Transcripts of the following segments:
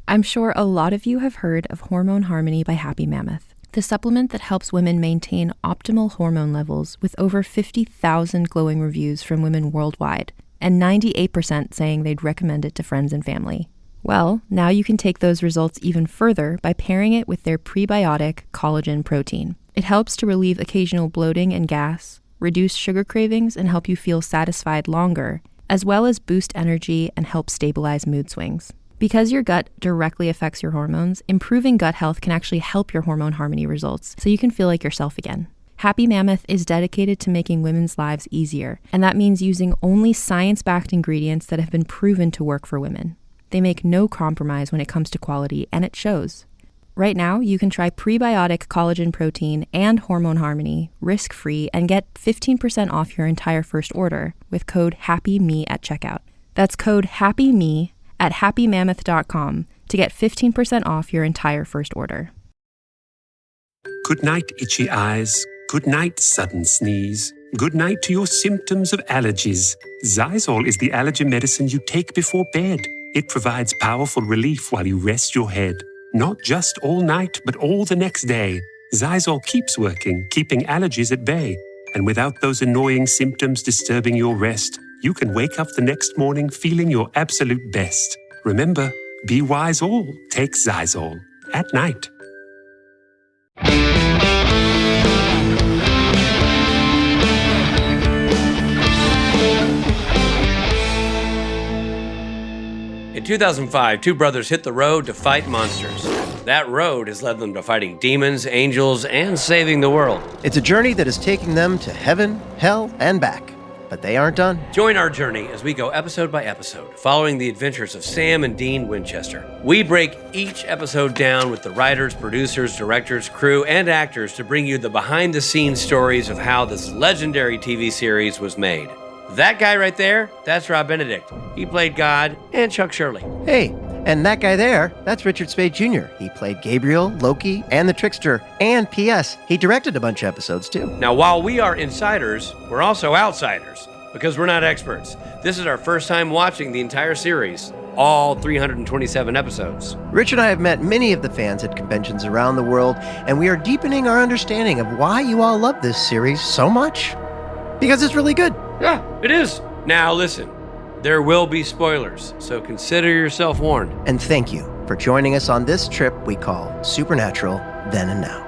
I'm sure a lot of you have heard of Hormone Harmony by Happy Mammoth, the supplement that helps women maintain optimal hormone levels with over 50,000 glowing reviews from women worldwide, and 98% saying they'd recommend it to friends and family. Well, now you can take those results even further by pairing it with their prebiotic collagen protein. It helps to relieve occasional bloating and gas, reduce sugar cravings, and help you feel satisfied longer, as well as boost energy and help stabilize mood swings. Because your gut directly affects your hormones, improving gut health can actually help your hormone harmony results, so you can feel like yourself again. Happy Mammoth is dedicated to making women's lives easier, and that means using only science-backed ingredients that have been proven to work for women. They make no compromise when it comes to quality, and it shows. Right now, you can try prebiotic collagen protein and hormone harmony risk-free and get 15% off your entire first order with code HAPPYME at checkout. That's code HAPPYME at happymammoth.com to get 15% off your entire first order. Good night, itchy eyes. Good night, sudden sneeze. Good night to your symptoms of allergies. Xyzal is the allergy medicine you take before bed. It provides powerful relief while you rest your head. Not just all night, but all the next day. Xyzal keeps working, keeping allergies at bay. And without those annoying symptoms disturbing your rest, you can wake up the next morning feeling your absolute best. Remember, be wise all, take Xyzal. At night. In 2005, two brothers hit the road to fight monsters. That road has led them to fighting demons, angels, and saving the world. It's a journey that is taking them to heaven, hell, and back. But they aren't done. Join our journey as we go episode by episode, following the adventures of Sam and Dean Winchester. We break each episode down with the writers, producers, directors, crew, and actors to bring you the behind-the-scenes stories of how this legendary TV series was made. That guy right there, that's Rob Benedict. He played God and Chuck Shirley. Hey, and that guy there, that's Richard Spade Jr. He played Gabriel, Loki, and the Trickster. And P.S., he directed a bunch of episodes, too. Now, while we are insiders, we're also outsiders, because we're not experts. This is our first time watching the entire series, all 327 episodes. Rich and I have met many of the fans at conventions around the world, and we are deepening our understanding of why you all love this series so much. Because it's really good. Yeah, it is. Now, listen. There will be spoilers, so consider yourself warned. And thank you for joining us on this trip we call Supernatural Then and Now.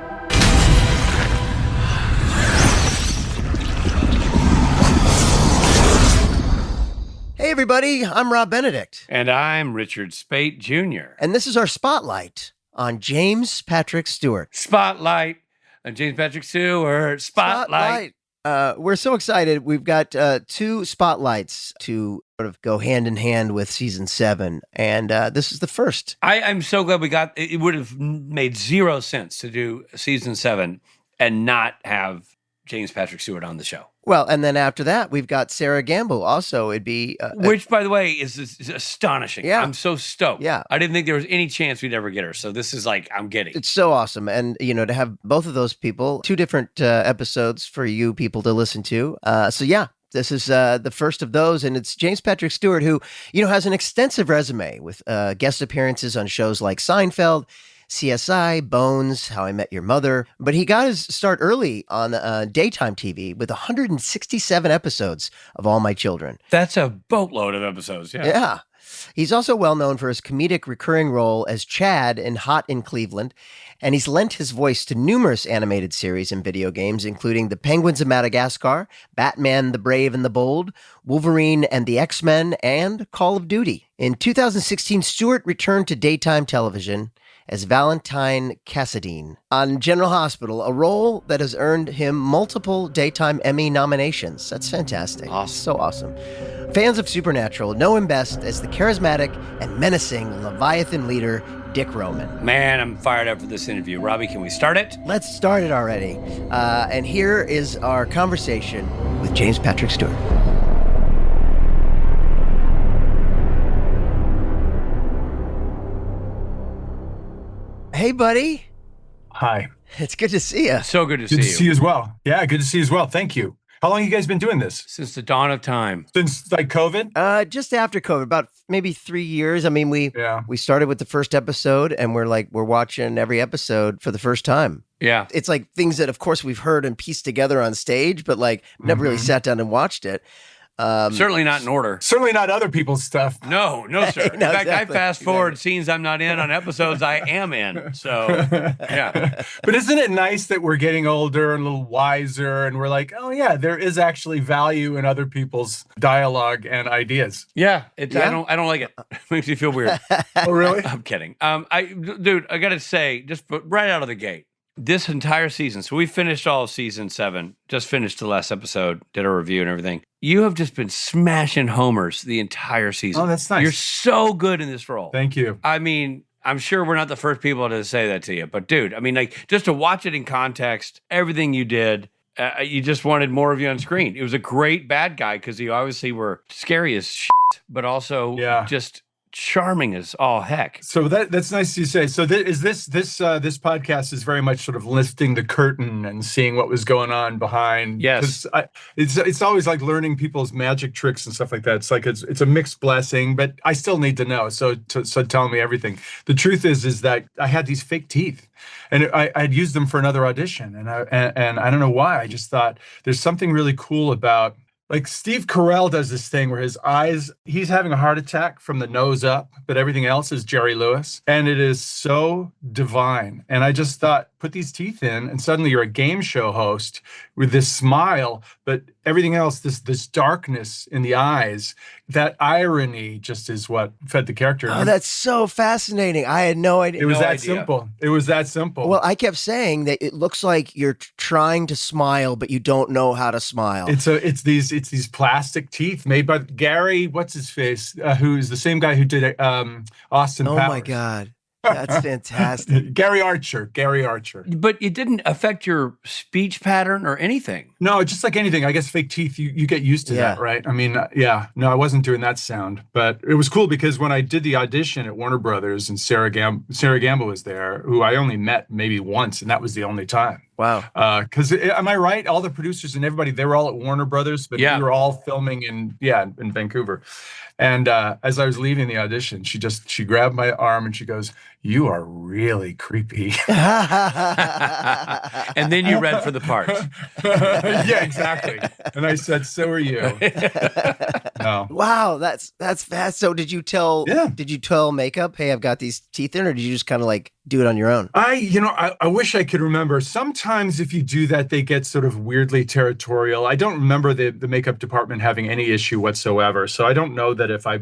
Hey everybody, I'm Rob Benedict. And I'm Richard Spate Jr. And this is our Spotlight on James Patrick Stewart. Spotlight on James Patrick Stewart. Spotlight. We're so excited. We've got two spotlights to sort of go hand in hand with season 7, and this is the first. I'm so glad we got it. It would have made zero sense to do season 7 and not have James Patrick Stewart on the show. Well, and then after that, we've got Sarah Gamble. Also, it'd be... which, by the way, is astonishing. Yeah. I'm so stoked. Yeah. I didn't think there was any chance we'd ever get her. So this is like, I'm getting. It's so awesome. And, you know, to have both of those people, two different episodes for you people to listen to. So, yeah, this is the first of those. And it's James Patrick Stewart, who, you know, has an extensive resume with guest appearances on shows like Seinfeld, CSI, Bones, How I Met Your Mother. But he got his start early on daytime TV with 167 episodes of All My Children. That's a boatload of episodes, yeah. Yeah. He's also well known for his comedic recurring role as Chad in Hot in Cleveland, and he's lent his voice to numerous animated series and video games, including The Penguins of Madagascar, Batman the Brave and the Bold, Wolverine and the X-Men, and Call of Duty. In 2016, Stewart returned to daytime television as Valentine Cassadine on General Hospital, a role that has earned him multiple Daytime Emmy nominations. That's fantastic. Awesome. So awesome. Fans of Supernatural know him best as the charismatic and menacing Leviathan leader, Dick Roman. Man, I'm fired up for this interview. Robbie, can we start it? Let's start it already. And here is our conversation with James Patrick Stewart. Hey, buddy. Hi. It's good to see you. So good to see Good you. to see you as well. Yeah, good to see you as well. Thank you. How long have you guys been doing this? Since the dawn of time. Since like COVID? Just after COVID, about maybe 3 years. I mean, we started with the first episode, and we're watching every episode for the first time. Yeah. It's like things that, of course, we've heard and pieced together on stage, but like never really sat down and watched it. Certainly not in order. Certainly not other people's stuff. No, sir. In fact, I fast forward scenes I'm not in on episodes I am in. So, yeah. But isn't it nice that we're getting older and a little wiser, and we're like, oh yeah, there is actually value in other people's dialogue and ideas. Yeah. I don't like it. It makes me feel weird. Oh, really? I'm kidding. Dude, I got to say, just right out of the gate, this entire season, so we finished all of season 7, just finished the last episode, did a review and everything. You have just been smashing homers the entire season. Oh, that's nice. You're so good in this role. Thank you. I mean, I'm sure we're not the first people to say that to you, but dude, I mean, like, just to watch it in context, everything you did, you just wanted more of you on screen. It was a great bad guy because you obviously were scary as shit, but also just charming as all heck. So that's nice to say. So this podcast is very much sort of lifting the curtain and seeing what was going on behind. Yes, it's always like learning people's magic tricks and stuff like that. It's like it's a mixed blessing, but I still need to know. So tell me everything. The truth is that I had these fake teeth, and I'd used them for another audition, and I don't know why. I just thought there's something really cool about. Like Steve Carell does this thing where his eyes, he's having a heart attack from the nose up, but everything else is Jerry Lewis. And it is so divine. And I just thought, put these teeth in, and suddenly you're a game show host with this smile, but everything else, this darkness in the eyes, that irony just is what fed the character. Oh, that's so fascinating. I had no idea. It was simple. It was that simple. Well, I kept saying that it looks like you're trying to smile, but you don't know how to smile. It's these plastic teeth made by Gary, what's his face, who's the same guy who did Austin Powers. Oh my God. That's fantastic. Gary Archer. But it didn't affect your speech pattern or anything. No, just like anything. I guess fake teeth, you get used to that, right? I mean, no, I wasn't doing that sound. But it was cool because when I did the audition at Warner Brothers and Sarah Gamble was there, who I only met maybe once, and that was the only time. Wow. Because am I right? All the producers and everybody, they were all at Warner Brothers, but we were all filming in Vancouver. And as I was leaving the audition, she grabbed my arm and she goes, "You are really creepy." And then you read for the part. Yeah, exactly. And I said, "So are you." No. Wow, that's fast. So did you tell makeup, "Hey, I've got these teeth in," or did you just kind of like do it on your own? I wish I could remember. Sometimes if you do that, they get sort of weirdly territorial. I don't remember the makeup department having any issue whatsoever. So I don't know that if I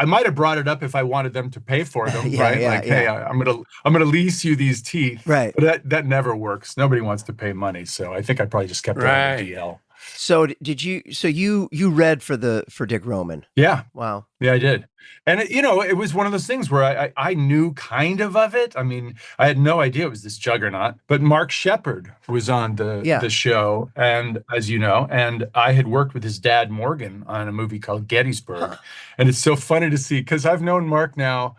might have brought it up if I wanted them to pay for them, right? Hey, I'm gonna lease you these teeth, right? But that never works. Nobody wants to pay money, so I think I probably just kept it on the DL. So did you? So you read for Dick Roman? Yeah. Wow. Yeah, I did. And it was one of those things where I knew kind of it. I mean, I had no idea it was this juggernaut. But Mark Shepard was on the show, and as you know, and I had worked with his dad Morgan on a movie called Gettysburg. And it's so funny to see because I've known Mark now.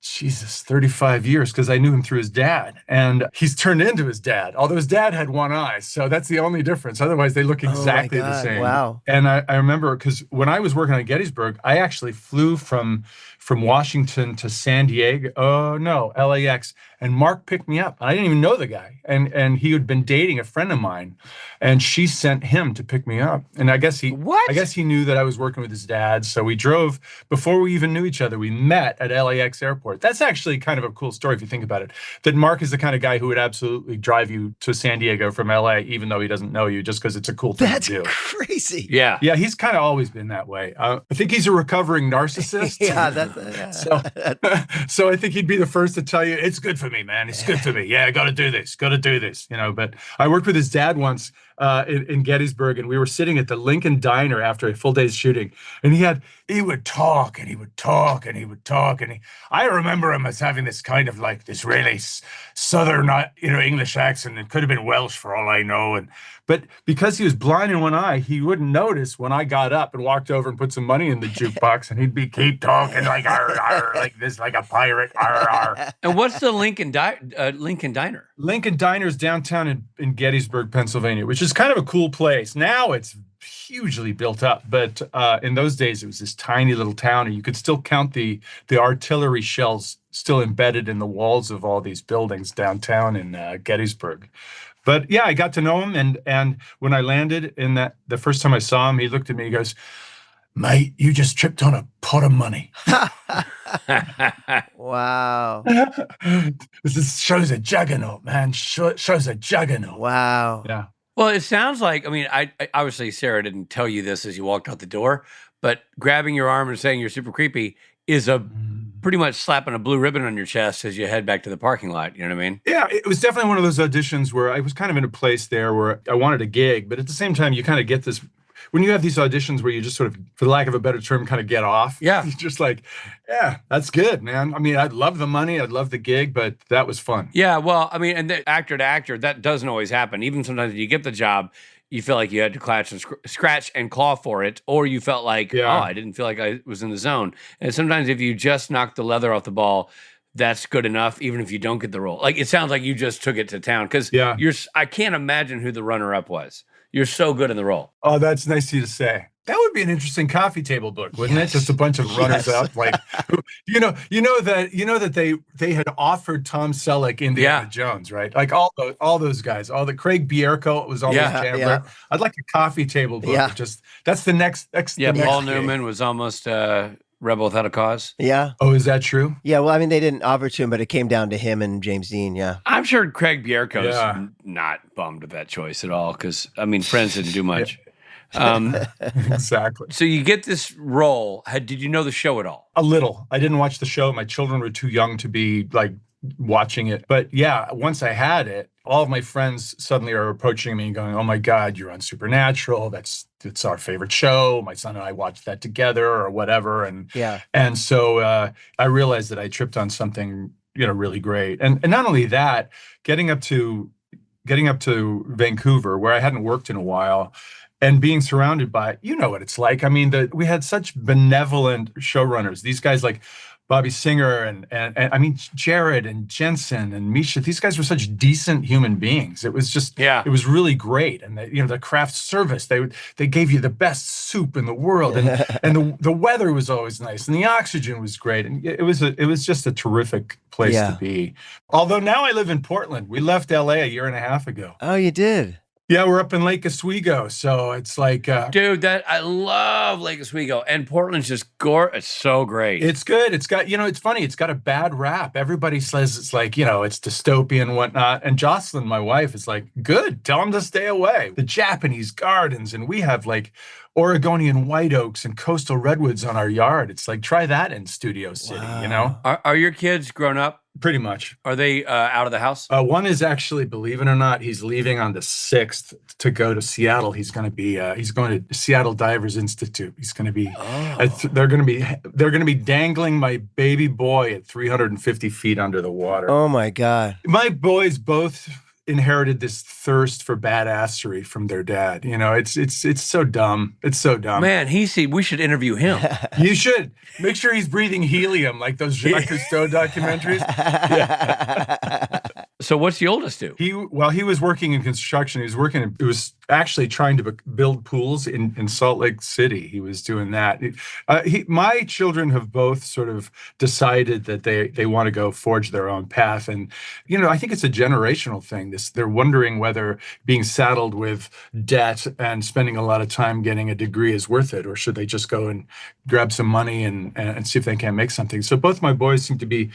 35 years, because I knew him through his dad, and he's turned into his dad, although his dad had one eye, so that's the only difference. Otherwise, they look exactly the same. Wow. And I remember, because when I was working on Gettysburg, I actually flew from Washington to San Diego, LAX, and Mark picked me up. I didn't even know the guy, and he had been dating a friend of mine, and she sent him to pick me up. And I guess he knew that I was working with his dad, so we drove, before we even knew each other, we met at LAX airport. That's actually kind of a cool story if you think about it, that Mark is the kind of guy who would absolutely drive you to San Diego from LA, even though he doesn't know you, just because it's a cool thing to do. That's crazy. Yeah. Yeah, he's kind of always been that way. I think he's a recovering narcissist. So I think he'd be the first to tell you, it's good for me, man. It's good for me. Yeah, I got to do this. But I worked with his dad once in Gettysburg, and we were sitting at the Lincoln Diner after a full day's shooting, and he would talk, and he would talk, and he would talk, and I remember him as having this kind of like this really southern, English accent. It could have been Welsh for all I know, but because he was blind in one eye, he wouldn't notice when I got up and walked over and put some money in the jukebox, and he'd keep talking like arr, arr, like this, like a pirate. Arr, arr. And what's the Lincoln Diner? Lincoln Diner's downtown in Gettysburg, Pennsylvania, which is kind of a cool place. Now it's hugely built up, but in those days it was this tiny little town, and you could still count the artillery shells still embedded in the walls of all these buildings downtown in Gettysburg. But yeah, I got to know him, and when I landed the first time I saw him, he looked at me, he goes, "Mate, you just tripped on a pot of money." Wow. This shows a juggernaut, man. Shows a juggernaut. Wow. Yeah. Well, it sounds like, I mean, I obviously Sarah didn't tell you this as you walked out the door, but grabbing your arm and saying you're super creepy is a pretty much slapping a blue ribbon on your chest as you head back to the parking lot. You know what I mean? Yeah, it was definitely one of those auditions where I was kind of in a place there where I wanted a gig, but at the same time, you kind of get this, when you have these auditions where you just sort of, for lack of a better term, kind of get off. Yeah. You're just like, yeah, that's good, man. I mean, I'd love the money, I'd love the gig, but that was fun. Yeah, well, I mean, and actor to actor, that doesn't always happen. Even sometimes when you get the job, you feel like you had to scratch and claw for it, or you felt like, oh, I didn't feel like I was in the zone. And sometimes if you just knock the leather off the ball, that's good enough, even if you don't get the role. Like, it sounds like you just took it to town, because I can't imagine who the runner-up was. You're so good in the role. Oh, that's nice of you to say. That would be an interesting coffee table book, wouldn't it? Just a bunch of runners up, like, you know that they had offered Tom Selleck Indiana Jones, right? Like all those guys, all the Craig Bierko was almost Chandler. Yeah. I'd like a coffee table book. Yeah. Just that's the next. Yeah, Paul Newman was almost Rebel Without a Cause. Yeah. Oh, is that true? Yeah. Well, I mean, they didn't offer to him, but it came down to him and James Dean. Yeah. I'm sure Craig Bierko's not bummed at that choice at all, because I mean, Friends didn't do much. Exactly. So you get this role. Did you know the show at all? A little. I didn't watch the show. My children were too young to be like watching it. But yeah, once I had it, all of my friends suddenly are approaching me and going, "Oh my God, you're on Supernatural. It's our favorite show. My son and I watched that together," or whatever. And so I realized that I tripped on something, really great. And not only that, getting up to Vancouver, where I hadn't worked in a while, and being surrounded by, what it's like. I mean, we had such benevolent showrunners. These guys like Bobby Singer and I mean, Jared and Jensen and Misha, these guys were such decent human beings. It was just, it was really great. And the craft service, they gave you the best soup in the world, and the weather was always nice, and the oxygen was great, and it was just a terrific place to be. Although now I live in Portland. We left LA a year and a half ago. Oh, you did? Yeah, we're up in Lake Oswego, so it's like... Dude, I love Lake Oswego, and Portland's just gorgeous. It's so great. It's good. It's got, it's funny, it's got a bad rap. Everybody says it's like, it's dystopian and whatnot, and Jocelyn, my wife, is like, good, tell them to stay away. The Japanese gardens, and we have like Oregonian white oaks and coastal redwoods on our yard. It's like, try that in Studio City, Are your kids grown up? Pretty much. Are they out of the house? One is actually, believe it or not, he's leaving on the 6th to go to Seattle. He's going to Seattle Divers Institute. He's going to be, they're going to be dangling my baby boy at 350 feet under the water. Oh my God. My boys both inherited this thirst for badassery from their dad. It's so dumb. It's so dumb. Man, we should interview him. You should. Make sure he's breathing helium like those Jacques Cousteau documentaries. So what's the oldest do? He was working in construction. It was actually trying to build pools in Salt Lake City. He was doing that. My children have both sort of decided that they want to go forge their own path. And, I think it's a generational thing. They're wondering whether being saddled with debt and spending a lot of time getting a degree is worth it, or should they just go and grab some money and see if they can make something. So both my boys seem to be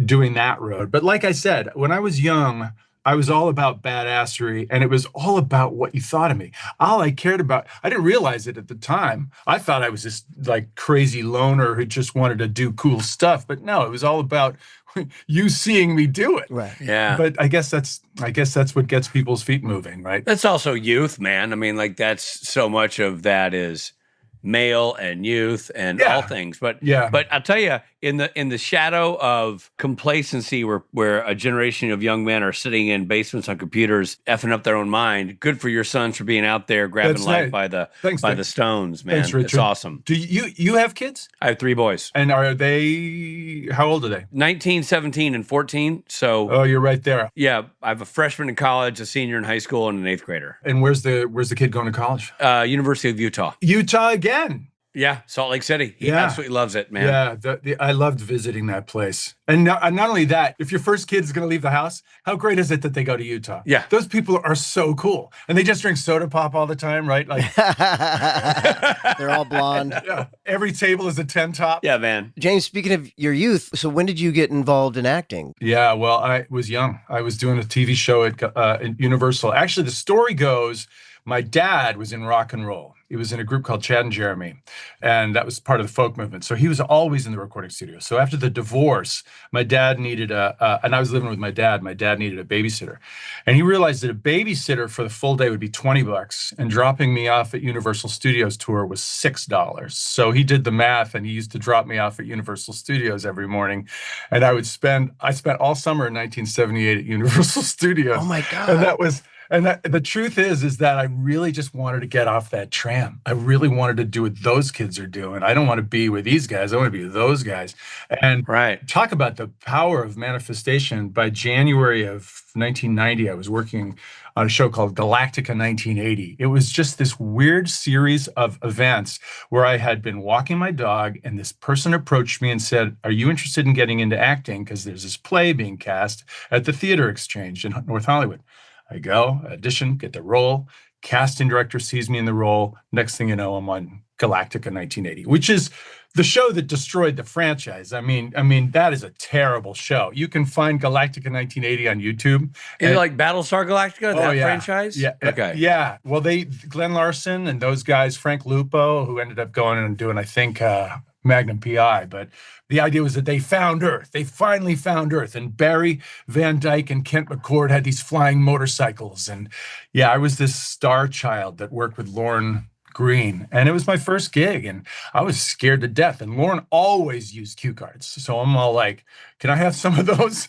doing that road. But like I said, when I was young, I was all about badassery, and it was all about what you thought of me. All I cared about, I didn't realize it at the time. I thought I was this like crazy loner who just wanted to do cool stuff. But no, it was all about you seeing me do it. Right. Yeah. But I guess that's what gets people's feet moving, right? That's also youth, man. I mean, like, that's so much of that is male and youth and all things. But I'll tell you, in the shadow of complacency where a generation of young men are sitting in basements on computers effing up their own mind. Good for your sons for being out there grabbing That's life nice. by the stones, man. Thanks, Richard. It's awesome. Do you have kids? I have 3 boys. And are they, how old are they? 19, 17, and 14. So Oh, you're right there. yeah, I have a freshman in college, a senior in high school, and an 8th grader. And where's the kid going to college? University of Utah. Utah again. Yeah, Salt Lake City. He absolutely loves it, man. Yeah, I loved visiting that place. And not only that, if your first kid is going to leave the house, how great is it that they go to Utah? Yeah. Those people are so cool. And they just drink soda pop all the time, right? Like They're all blonde. Yeah. Every table is a 10 top. Yeah, man. James, speaking of your youth, so when did you get involved in acting? Yeah, well, I was young. I was doing a TV show at Universal. Actually, the story goes, my dad was in rock and roll. He was in a group called Chad and Jeremy, and that was part of the folk movement. So he was always in the recording studio. So after the divorce, my dad needed and I was living with my dad. My dad needed a babysitter. And he realized that a babysitter for the full day would be $20, and dropping me off at Universal Studios tour was $6. So he did the math, and he used to drop me off at Universal Studios every morning. And I spent all summer in 1978 at Universal Studios. Oh my God. And the truth is that I really just wanted to get off that tram. I really wanted to do what those kids are doing. I don't want to be with these guys. I want to be with those guys. And talk about the power of manifestation. By January of 1990, I was working on a show called Galactica 1980. It was just this weird series of events where I had been walking my dog, and this person approached me and said, "Are you interested in getting into acting? Because there's this play being cast at the Theater Exchange in North Hollywood." I go, audition, get the role. Casting director sees me in the role. Next thing you know, I'm on Galactica 1980, which is the show that destroyed the franchise. I mean, that is a terrible show. You can find Galactica 1980 on YouTube. Is it like Battlestar Galactica, that franchise? Yeah. Okay. Yeah. Well, Glenn Larson and those guys, Frank Lupo, who ended up going and doing, I think, Magnum PI, but the idea was that they found Earth. They finally found Earth. And Barry Van Dyke and Kent McCord had these flying motorcycles. And yeah, I was this star child that worked with Lauren Green. And it was my first gig, and I was scared to death. And Lauren always used cue cards. So I'm all like, can I have some of those?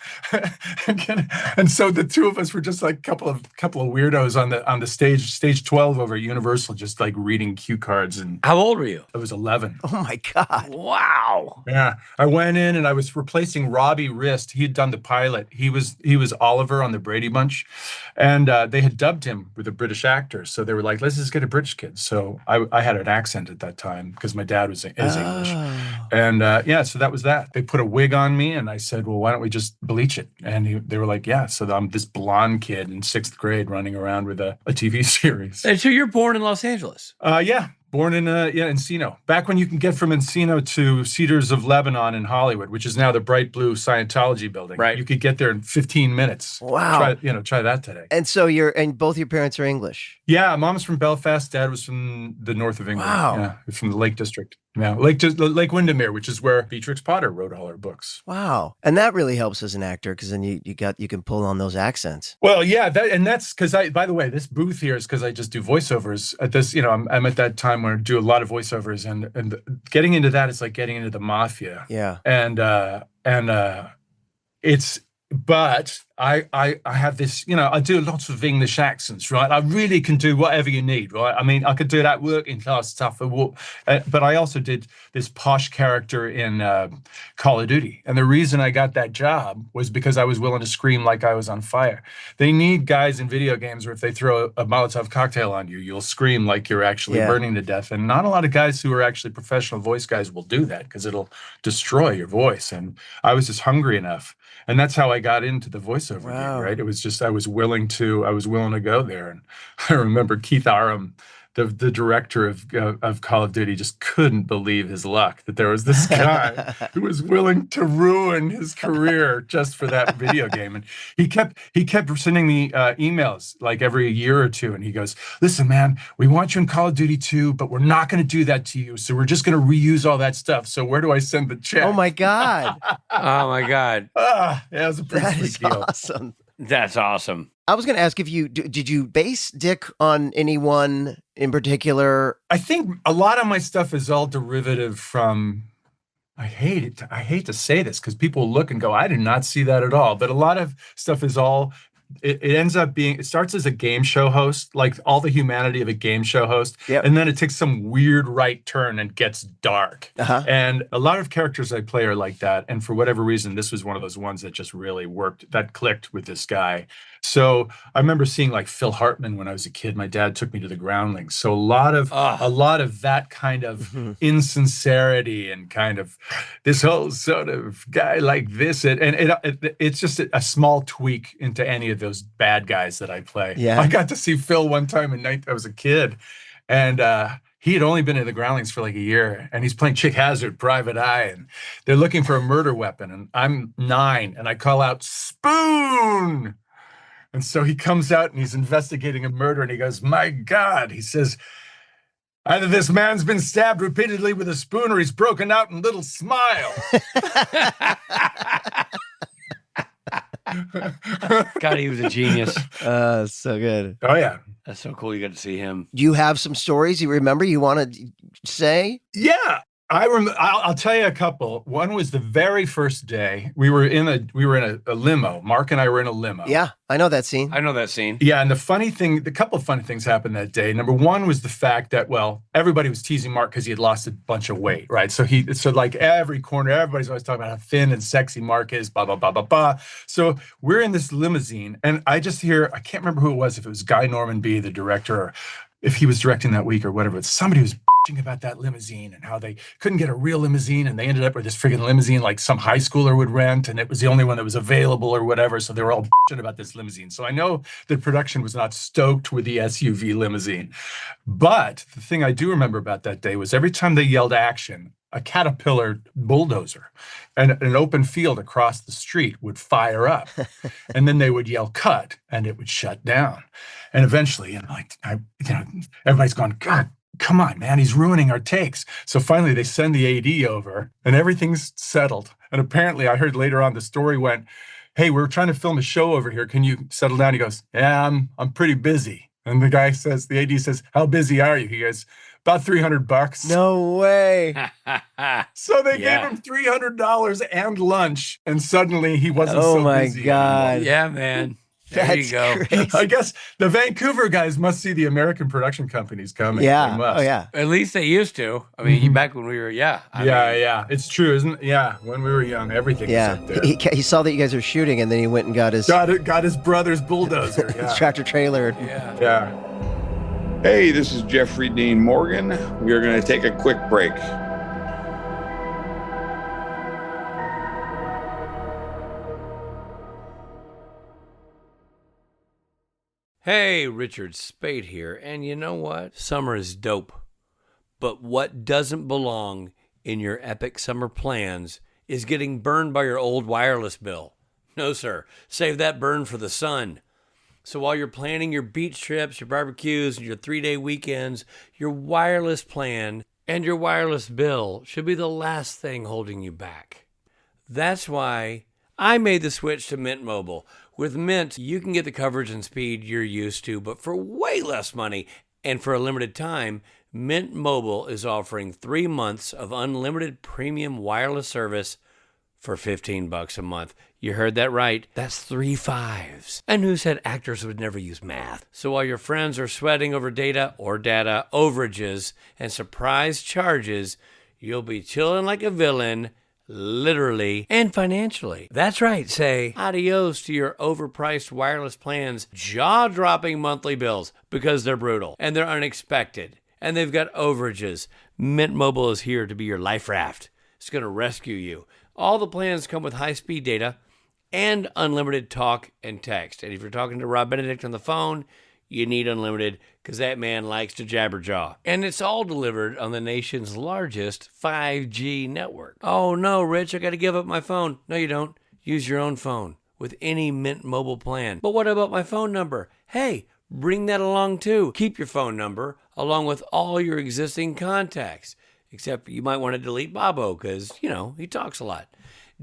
And so the two of us were just like a couple of weirdos on the stage 12 over at Universal, just like reading cue cards. And how old were you? I was 11. Oh my God. Wow. Yeah. I went in and I was replacing Robbie Rist. He had done the pilot. He was Oliver on the Brady Bunch. And they had dubbed him with a British actor. So they were like, let's just get a British kid. So I had an accent at that time because my dad is English. And so that was that. They put a wig on me, and I said, well, why don't we just bleach it? And they were like, yeah. So I'm this blonde kid in 6th grade running around with a TV series. And so you're born in Los Angeles? Yeah. Born in Encino. Back when you can get from Encino to Cedars of Lebanon in Hollywood, which is now the bright blue Scientology building. Right. You could get there in 15 minutes. Wow. Try that today. And so both your parents are English? Yeah, mom's from Belfast. Dad was from the north of England. Wow. Yeah, from the Lake District. Yeah, Lake Windermere, which is where Beatrix Potter wrote all her books. Wow. And that really helps as an actor, because then you can pull on those accents. Well, yeah, that's because by the way, this booth here is because I just do voiceovers at this, I'm at that time where I do a lot of voiceovers, and getting into that is like getting into the mafia. Yeah. But I have this, I do lots of English accents, right? I really can do whatever you need, right? I mean, I could do that working class stuff, but I also did this posh character in Call of Duty. And the reason I got that job was because I was willing to scream like I was on fire. They need guys in video games where if they throw a Molotov cocktail on you, you'll scream like you're actually burning to death. And not a lot of guys who are actually professional voice guys will do that because it'll destroy your voice. And I was just hungry enough. And that's how I got into the voiceover game, right? It was just I was willing to go there. And I remember Keith Aram, the director of Call of Duty, just couldn't believe his luck that there was this guy who was willing to ruin his career just for that video game. And he kept sending me emails like every year or two, and he goes, "Listen, man, we want you in Call of Duty 2, but we're not going to do that to you. So we're just going to reuse all that stuff. So where do I send the check?" Oh my God! Oh my God! Yeah, it was a pretty That big deal. Awesome. That's awesome. I was going to ask if did you base Dick on anyone in particular? I think a lot of my stuff is all derivative from I hate it. I hate to say this because people look and go, I did not see that at all. But a lot of stuff is all, it ends up being, it starts as a game show host, like all the humanity of a game show host. Yep. And then it takes some weird right turn and gets dark. Uh-huh. And a lot of characters I play are like that. And for whatever reason, this was one of those ones that just really worked, that clicked with this guy. So I remember seeing like Phil Hartman when I was a kid. My dad took me to the Groundlings. So a lot of that kind of insincerity and kind of this whole sort of guy like this. It's just a small tweak into any of those bad guys that I play. Yeah. I got to see Phil one time I was a kid, and he had only been in the Groundlings for like a year, and he's playing Chick Hazard, Private Eye, and they're looking for a murder weapon. And I'm 9, and I call out, "Spoon!" And so he comes out and he's investigating a murder, and he goes, "My God," he says, "either this man's been stabbed repeatedly with a spoon or he's broken out in little smiles." God, he was a genius. So good. Oh, yeah. That's so cool. You got to see him. Do you have some stories you remember you want to say? Yeah. I'll tell you a couple. One was the very first day we were in a limo. Mark and I were in a limo. Yeah, I know that scene. I know that scene. Yeah, and the couple of funny things happened that day. Number one was the fact that, well, everybody was teasing Mark because he had lost a bunch of weight, right? So like every corner, everybody's always talking about how thin and sexy Mark is, blah, blah, blah, blah, blah. So we're in this limousine, and I just hear, I can't remember who it was, if it was Guy Normanby, the director, or if he was directing that week or whatever, but somebody was bitching about that limousine and how they couldn't get a real limousine, and they ended up with this friggin' limousine like some high schooler would rent, and it was the only one that was available or whatever, so they were all bitching about this limousine. So I know that production was not stoked with the SUV limousine. But the thing I do remember about that day was every time they yelled action, a Caterpillar bulldozer and an open field across the street would fire up, and then they would yell cut, and it would shut down. And eventually, everybody's going, God, come on, man, he's ruining our takes. So finally, they send the AD over, and everything's settled. And apparently, I heard later on the story went, "Hey, we're trying to film a show over here. Can you settle down?" He goes, "Yeah, I'm pretty busy." And the AD says, "How busy are you?" He goes, "About $300. No way. So they gave him $300 and lunch, and suddenly he wasn't so busy. Oh my anymore. God. Yeah, man. There you go. Crazy. I guess the Vancouver guys must see the American production companies coming. Yeah. They must. Oh, yeah. At least they used to. I mean, back when we were, Yeah. It's true, isn't it? Yeah. When we were young, everything was up there. He saw that you guys were shooting, and then he went and got his Got his brother's bulldozer. his tractor trailer. Yeah. Hey, this is Jeffrey Dean Morgan. We are going to take a quick break. Hey, Richard Spade here, and you know what? Summer is dope. But what doesn't belong in your epic summer plans is getting burned by your old wireless bill. No, sir. Save that burn for the sun. So while you're planning your beach trips, your barbecues, and your 3-day weekends, your wireless plan and your wireless bill should be the last thing holding you back. That's why I made the switch to Mint Mobile. With Mint, you can get the coverage and speed you're used to, but for way less money. And for a limited time, Mint Mobile is offering 3 months of unlimited premium wireless service for $15 a month. You heard that right. That's 3 5s. And who said actors would never use math? So while your friends are sweating over data overages and surprise charges, you'll be chilling like a villain, literally and financially. That's right. Say adios to your overpriced wireless plans, jaw-dropping monthly bills, because they're brutal and they're unexpected and they've got overages. Mint Mobile is here to be your life raft. It's going to rescue you. All the plans come with high-speed data and unlimited talk and text. And if you're talking to Rob Benedict on the phone, you need unlimited because that man likes to jabberjaw. And it's all delivered on the nation's largest 5G network. Oh no, Rich, I got to give up my phone. No, you don't. Use your own phone with any Mint Mobile plan. But what about my phone number? Hey, bring that along too. Keep your phone number along with all your existing contacts. Except you might want to delete Bobo because, he talks a lot.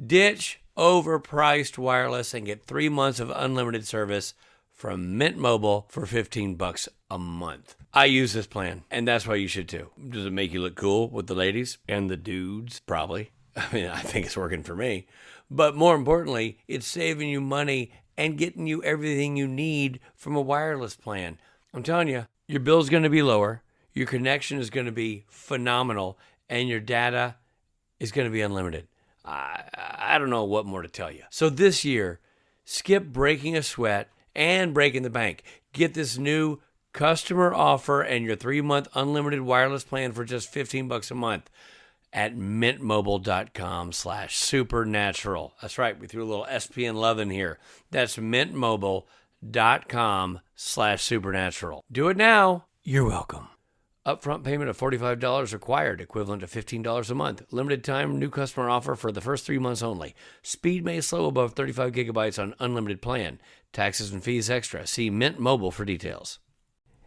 Ditch overpriced wireless and get 3 months of unlimited service from Mint Mobile for $15 a month. I use this plan, and that's why you should too. Does it make you look cool with the ladies and the dudes? Probably. I mean, I think it's working for me. But more importantly, it's saving you money and getting you everything you need from a wireless plan. I'm telling you, your bill's going to be lower, your connection is going to be phenomenal, and your data is going to be unlimited. I don't know what more to tell you. So this year, skip breaking a sweat and breaking the bank. Get this new customer offer and your 3-month unlimited wireless plan for just $15 a month at mintmobile.com/supernatural. That's right. We threw a little SPN love in here. That's mintmobile.com/supernatural. Do it now. You're welcome. Upfront payment of $45 required, equivalent to $15 a month. Limited time new customer offer for the first 3 months only. Speed may slow above 35 gigabytes on unlimited plan. Taxes and fees extra. See Mint Mobile for details.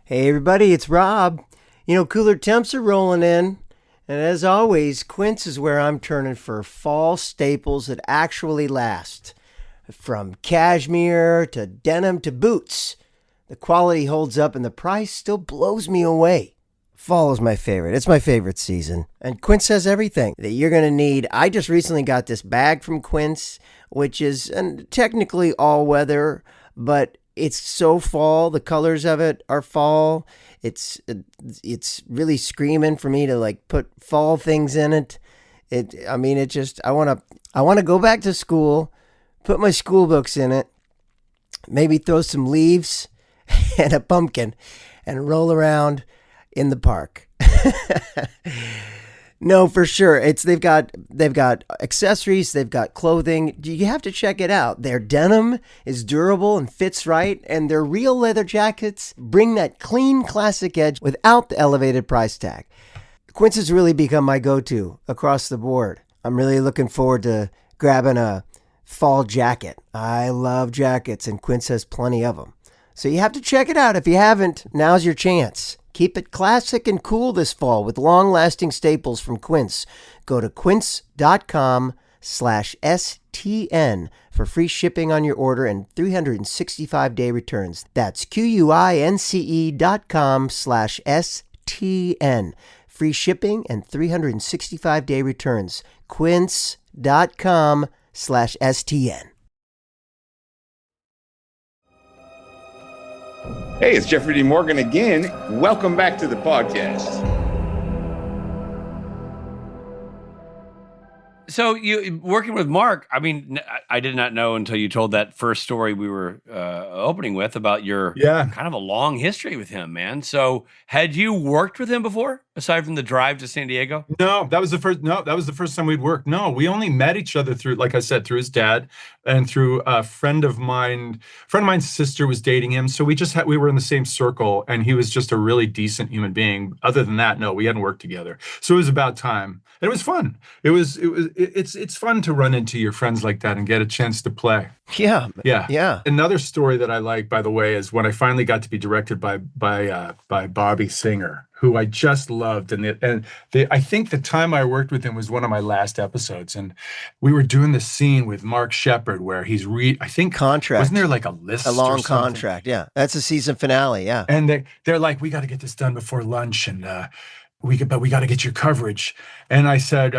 Hey everybody, it's Rob. Cooler temps are rolling in. And as always, Quince is where I'm turning for fall staples that actually last. From cashmere to denim to boots, the quality holds up and the price still blows me away. Fall is my favorite. It's my favorite season. And Quince has everything that you're going to need. I just recently got this bag from Quince, which is technically all weather, but it's so fall. The colors of it are fall. It's really screaming for me to put fall things in it. I want to go back to school, put my school books in it, maybe throw some leaves and a pumpkin and roll around in the park. No, for sure. They've got accessories, they've got clothing. You have to check it out. Their denim is durable and fits right, and their real leather jackets bring that clean, classic edge without the elevated price tag. Quince has really become my go-to across the board. I'm really looking forward to grabbing a fall jacket. I love jackets, and Quince has plenty of them. So you have to check it out. If you haven't, now's your chance. Keep it classic and cool this fall with long-lasting staples from Quince. Go to quince.com/STN for free shipping on your order and 365-day returns. That's QUINCE.com/STN. Free shipping and 365-day returns. Quince.com/STN. Hey, it's Jeffrey D. Morgan again. Welcome back to the podcast. So you working with Mark, I mean, I did not know until you told that first story we were opening with about your kind of a long history with him, man. So had you worked with him before, aside from the drive to San Diego? No, that was the first time we'd worked. No, we only met each other through, like I said, through his dad and through a friend of mine's sister was dating him. So we were in the same circle, and he was just a really decent human being. Other than that, no, we hadn't worked together. So it was about time. And it was fun. It's fun to run into your friends like that and get a chance to play. Yeah. Another story that I like, by the way, is when I finally got to be directed by Bobby Singer, who I just loved. I think the time I worked with him was one of my last episodes, and we were doing the scene with Mark Shepard where he's I think contract. Wasn't there like a list? A long or something? contract. Yeah, that's the season finale. Yeah, and they're like, we got to get this done before lunch, and we got to get your coverage. And I said,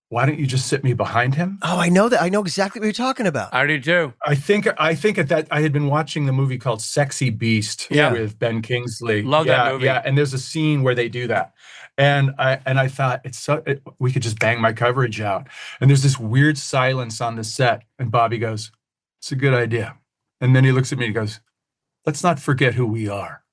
why don't you just sit me behind him? Oh, I know that. I know exactly what you're talking about. I do too. I think at that I had been watching the movie called Sexy Beast with Ben Kingsley. Love that movie. Yeah, and there's a scene where they do that. And I thought we could just bang my coverage out. And there's this weird silence on the set, and Bobby goes, "It's a good idea." And then he looks at me and goes, "Let's not forget who we are."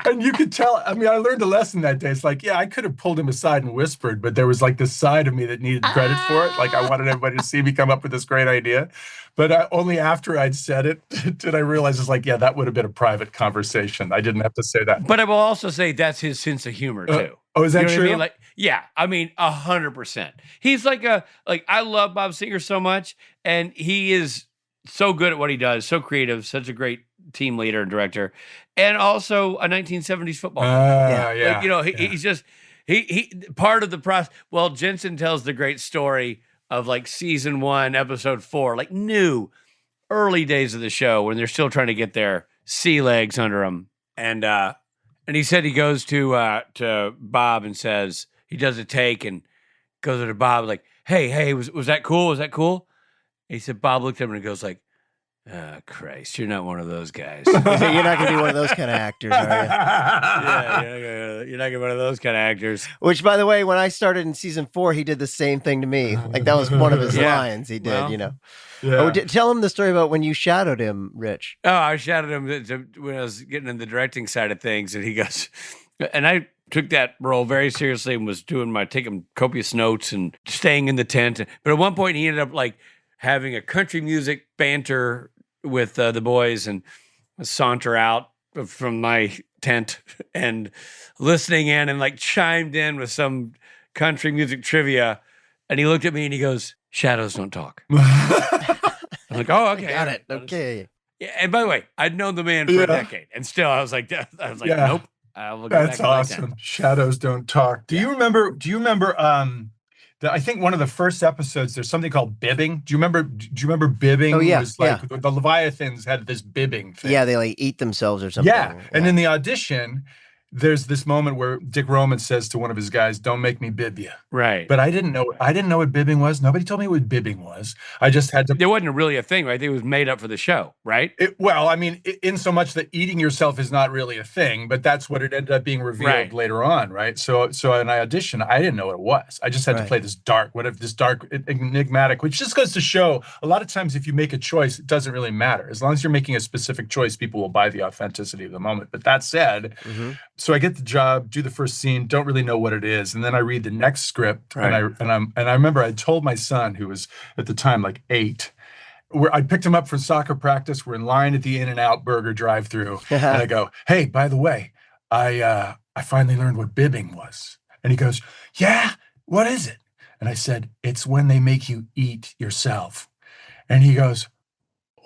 And you could tell, I mean, I learned a lesson that day. It's like, yeah, I could have pulled him aside and whispered, but there was like this side of me that needed credit for it. Like I wanted everybody to see me come up with this great idea. But only after I'd said it did I realize it's like, yeah, that would have been a private conversation. I didn't have to say that. But I will also say that's his sense of humor too. Oh, is that true? What I mean? Like, yeah, I mean, 100%. He's I love Bob Singer so much, and he is so good at what he does, so creative, such a great team leader and director, and also a 1970s football player. He's just he part of the process. Well, Jensen tells the great story of like season 1, episode 4, like new early days of the show when they're still trying to get their sea legs under them, and he said he goes to Bob and says, he does a take and goes to Bob like, hey, was that cool? Was that cool? And he said, Bob looked at him and he goes like, oh, Christ, you're not one of those guys. You're not going to be one of those kind of actors, are you? Yeah, you're not gonna be one of those kind of actors. Which, by the way, when I started in season 4, he did the same thing to me. Like, that was one of his lines he did, Well, you know. Yeah. Oh, tell him the story about when you shadowed him, Rich. Oh, I shouted him when I was getting in the directing side of things, and he goes, and I took that role very seriously and was taking copious notes and staying in the tent. But at one point, he ended up like having a country music banter with the boys and saunter out from my tent and listening in and like chimed in with some country music trivia. And he looked at me and he goes, shadows don't talk. I'm like, oh, okay. Got it. Okay. Yeah, and by the way, I'd known the man for a decade. And still I was like, nope. That's awesome. Shadows don't talk. Do you remember I think one of the first episodes, there's something called bibbing. Do you remember bibbing? Oh, yeah. It was like the Leviathans had this bibbing thing. Yeah, they like eat themselves or something. Yeah. And in the audition, there's this moment where Dick Roman says to one of his guys, "Don't make me bib you." Right. But I didn't know what bibbing was. Nobody told me what bibbing was. I just had to. There wasn't really a thing, right? It was made up for the show, right? In so much that eating yourself is not really a thing, but that's what it ended up being revealed later on, right? So in my audition, I didn't know what it was. I just had to play this dark enigmatic, which just goes to show a lot of times if you make a choice, it doesn't really matter. As long as you're making a specific choice, people will buy the authenticity of the moment. But that said, so I get the job, do the first scene, don't really know what it is, and then I read the next script, and I remember I told my son, who was at the time like 8, where I picked him up for soccer practice. We're in line at the In-N-Out burger drive-thru, and I go, "Hey, by the way, I finally learned what bibbing was." And he goes, "Yeah, what is it?" And I said, "It's when they make you eat yourself." And he goes,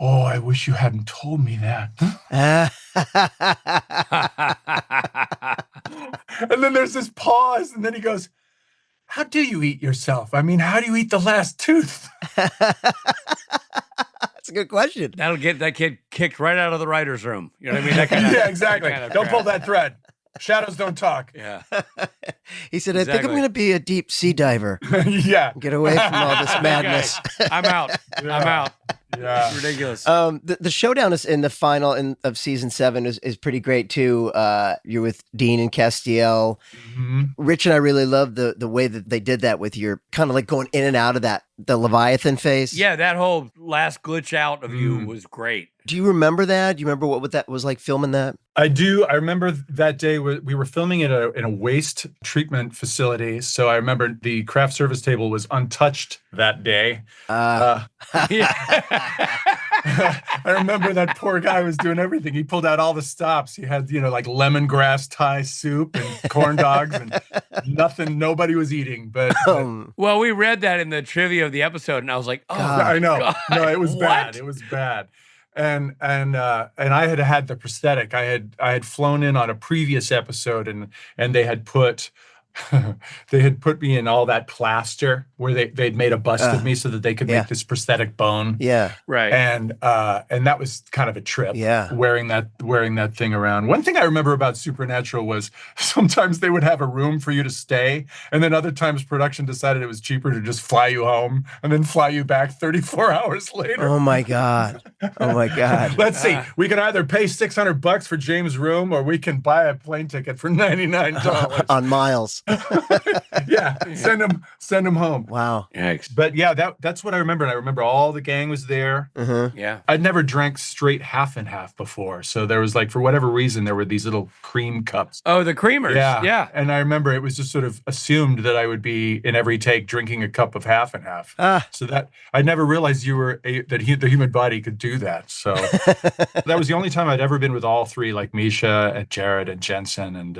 "Oh, I wish you hadn't told me that." And then there's this pause, and then he goes, "How do you eat yourself? I mean, how do you eat the last tooth?" That's a good question. That'll get that kid kicked right out of the writer's room. You know what I mean? That kind of, yeah, exactly. Kind of don't crap. pull that thread. Shadows don't talk. Yeah. He said, "I think I'm going to be a deep sea diver. Yeah. Get away from all this madness." I'm out. Yeah. I'm out. Yeah. It's ridiculous. The showdown is in the final of season 7 is pretty great too. You're with Dean and Castiel. Mm-hmm. Rich and I really love the way that they did that with your kind of like going in and out of the Leviathan face. Yeah, that whole last glitch out of you was great. Do you remember that? Do you remember what that was like filming that? I do. I remember that day we were filming in a waste treatment facility. So I remember the craft service table was untouched that day. I remember that poor guy was doing everything. He pulled out all the stops. He had, like lemongrass Thai soup and corn dogs and nobody was eating. But well, we read that in the trivia of the episode, and I was like, "Oh, God. I know. God, No, it was what? bad. It was bad. And I had the prosthetic. I had flown in on a previous episode, and they had put me in all that plaster where they'd made a bust of me so that they could make this prosthetic bone. Yeah. Right. And that was kind of a trip. Yeah. Wearing that thing around. One thing I remember about Supernatural was sometimes they would have a room for you to stay, and then other times production decided it was cheaper to just fly you home and then fly you back 34 hours later. Oh my God. Let's see. We can either pay $600 for James' room, or we can buy a plane ticket for $99 on Miles. Yeah, send him home. Wow. Yikes. But yeah, that's what I remember. And I remember all the gang was there. Yeah. I'd never drank straight half and half before. So there was like, for whatever reason, there were these little cream cups. Oh, the creamers. Yeah. And I remember it was just sort of assumed that I would be in every take drinking a cup of half and half. So that I never realized the human body could do that. So that was the only time I'd ever been with all three, like Misha and Jared and Jensen. And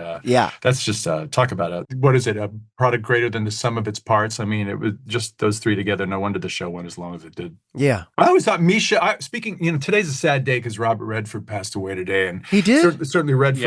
that's just talk about what is it? A product greater than the sum of its parts. I mean, it was just those three together. No wonder the show went as long as it did. Yeah. I always thought Misha, today's a sad day because Robert Redford passed away today. And he did? Certainly Redford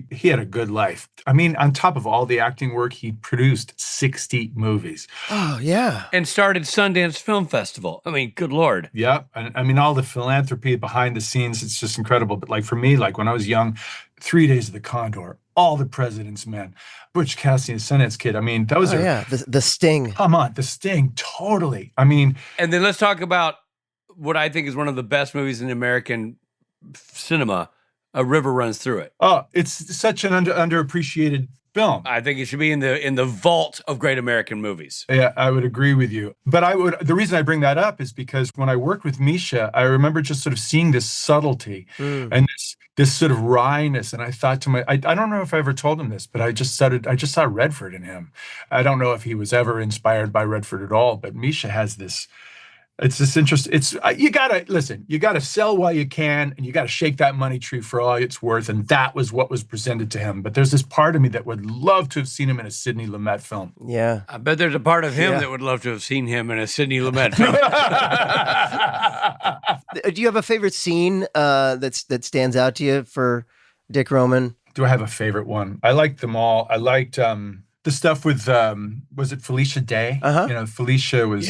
he had a good life. I mean, on top of all the acting work, he produced 60 movies. Oh, yeah. And started Sundance Film Festival. I mean, good Lord. Yeah. I mean, all the philanthropy behind the scenes, it's just incredible. But like for me, like when I was young, 3 Days of the Condor All the President's Men, Butch Cassidy and Sundance Kid. I mean, those are the Sting. Come on, The Sting, totally. I mean, and then let's talk about what I think is one of the best movies in American cinema. A River Runs Through It. Oh, it's such an underappreciated film. I think it should be in the vault of great American movies. Yeah, I would agree with you. But the reason I bring that up is because when I worked with Misha, I remember just sort of seeing this subtlety and this sort of wryness. And I thought to I don't know if I ever told him this, but I just saw Redford in him. I don't know if he was ever inspired by Redford at all, but Misha has this. It's this interest. It's you gotta sell while you can, and you gotta shake that money tree for all it's worth. And that was what was presented to him. But there's this part of me that would love to have seen him in a Sidney Lumet film. Yeah, I bet there's a part of him that would love to have seen him in a Sidney Lumet film. Do you have a favorite scene that stands out to you for Dick Roman? Do I have a favorite one? I liked them all. I liked the stuff with was it Felicia Day? You know, Felicia was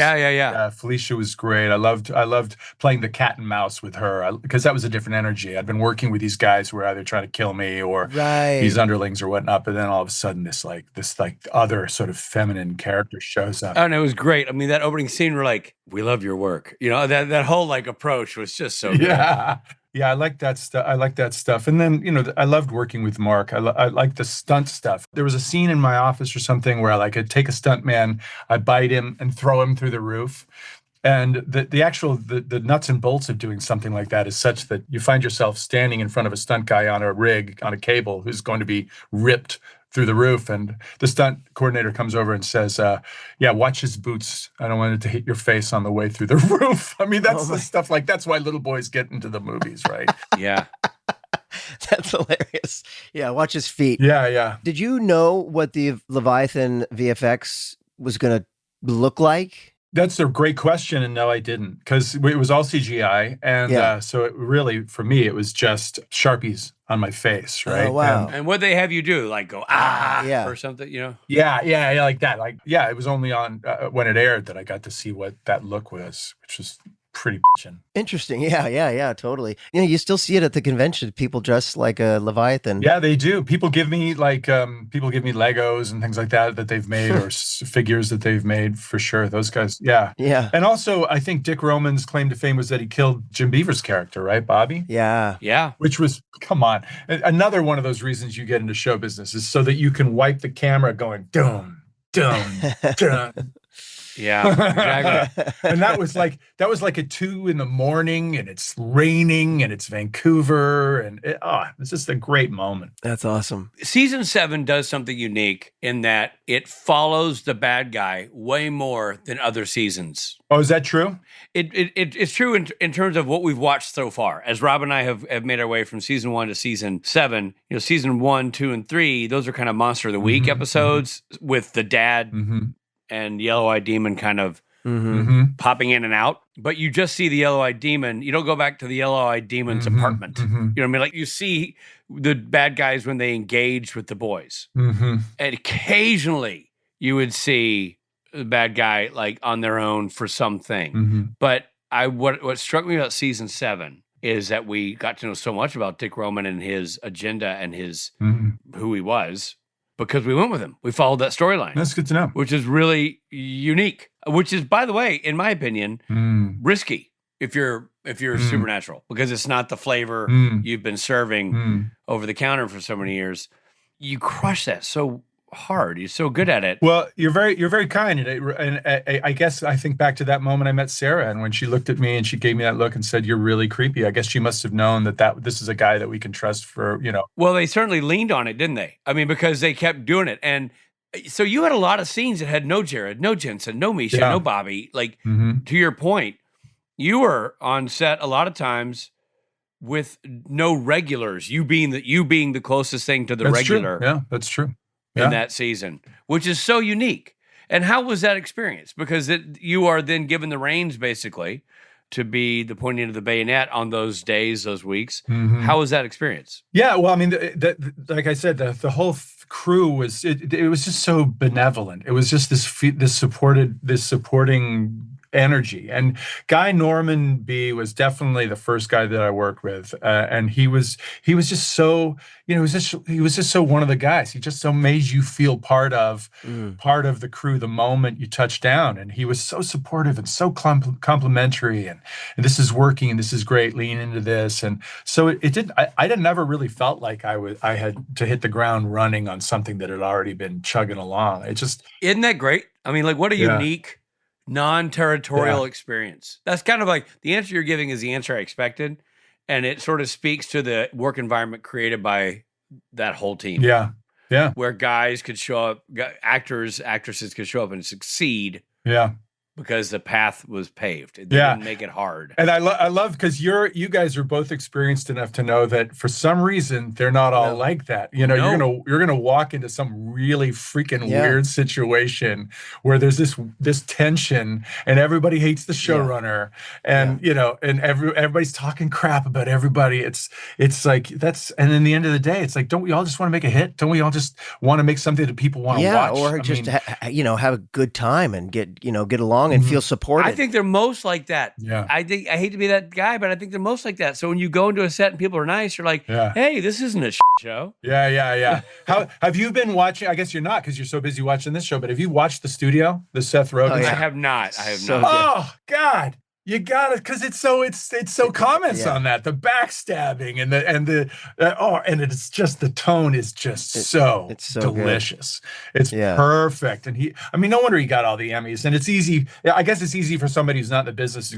Felicia was great. I loved playing the cat and mouse with her because that was a different energy. I'd been working with these guys who were either trying to kill me or these underlings or whatnot, but then all of a sudden this other sort of feminine character shows up. Oh, and it was great. I mean, that opening scene, we're like, we love your work. You know, that whole like approach was just so good. Yeah, I like that stuff. And then, you know, I loved working with Mark. I like the stunt stuff. There was a scene in my office or something where I'd take a stunt man, I bite him and throw him through the roof. And the nuts and bolts of doing something like that is such that you find yourself standing in front of a stunt guy on a rig, on a cable, who's going to be ripped through the roof. And the stunt coordinator comes over and says, watch his boots. I don't want it to hit your face on the way through the roof. I mean, that's the stuff that's why little boys get into the movies, right? Yeah. That's hilarious. Yeah, watch his feet. Yeah. Did you know what the Leviathan VFX was going to look like? That's a great question, and no, I didn't, because it was all CGI, and so it really, for me, it was just Sharpies on my face, right? Oh, wow. And what they have you do, like go or something, you know? Yeah, like that. It was only on when it aired that I got to see what that look was, which was pretty bitchin'. Interesting. Yeah, totally. You know, you still see it at the convention. People dress like a Leviathan. Yeah, they do. People give me Legos and things like that they've made or figures that they've made for sure. Those guys, yeah. And also, I think Dick Roman's claim to fame was that he killed Jim Beaver's character, right, Bobby? Yeah. Which was, come on, another one of those reasons you get into show business is so that you can wipe the camera going, dum, dum, dum. Yeah, exactly. And that was like at 2 a.m. and it's raining and it's Vancouver and it's just a great moment. That's awesome. Season 7 does something unique in that it follows the bad guy way more than other seasons. Oh, is that true? It's true in terms of what we've watched so far. As Rob and I have made our way from season 1 to season 7, you know, season 1, 2, and 3, those are kind of Monster of the Week episodes with the dad and Yellow-Eyed Demon kind of popping in and out. But you just see the Yellow-Eyed Demon. You don't go back to the Yellow-Eyed Demon's apartment. You know what I mean? Like you see the bad guys when they engage with the boys. And occasionally you would see the bad guy like on their own for something. But what struck me about season 7 is that we got to know so much about Dick Roman and his agenda and his who he was. Because we went with him. We followed that storyline. That's good to know. Which is really unique. Which is, by the way, in my opinion, risky if you're supernatural. Because it's not the flavor you've been serving over the counter for so many years. You crush that so hard. You're so good at it. Well, you're very kind, and I guess I think back to that moment I met Sarah, and when she looked at me and she gave me that look and said, "You're really creepy." I guess she must have known that this is a guy that we can trust for, you know. Well, they certainly leaned on it, didn't they? I mean, because they kept doing it, and so you had a lot of scenes that had no Jared, no Jensen, no Misha, no Bobby. Like to your point, you were on set a lot of times with no regulars. You being the closest thing to the regular. True. Yeah, that's true. In that season, which is so unique. And how was that experience? Because you are then given the reins basically to be the pointing of the bayonet on those days, those weeks. How was that experience? Yeah, well, I mean, like I said, the whole crew was it was just so benevolent. It was just this supporting energy. And Guy Normanby was definitely the first guy that I worked with, and he was just so, he was just so one of the guys. He just so made you feel part of the crew the moment you touched down, and he was so supportive and so complimentary, and this is working and this is great, lean into this. And so it did. I never really felt like I had to hit the ground running on something that had already been chugging along. It just, isn't that great? I mean, like, what a Yeah. unique non-territorial Yeah. experience. That's kind of like the answer you're giving is the answer I expected, and it sort of speaks to the work environment created by that whole team. yeah, Where guys could show up, actors, actresses could show up and succeed yeah. because the path was paved. They Yeah. didn't make it hard. And I love, because you guys are both experienced enough to know that for some reason they're not all like that. No. You're gonna walk into some really freaking Yeah. weird situation where there's this tension and everybody hates the showrunner, and and everybody's talking crap about everybody. It's like and in the end of the day, it's like, don't we all just want to make a hit? Don't we all just want to make something that people want to watch? Or just have a good time and get along and feel supported. I think they're most like that. Yeah. I hate to be that guy, but I think they're most like that. So when you go into a set and people are nice, you're like, hey, this isn't a show. Yeah. How have you been watching? I guess you're not, because you're so busy watching this show, but have you watched The Studio, the Seth Rogen? I have not. So Oh God. You got it, because it's so comments on that, the backstabbing and it's just, the tone is just it's so delicious. Good. It's perfect, and no wonder he got all the Emmys. And it's easy. I guess it's easy for somebody who's not in the business who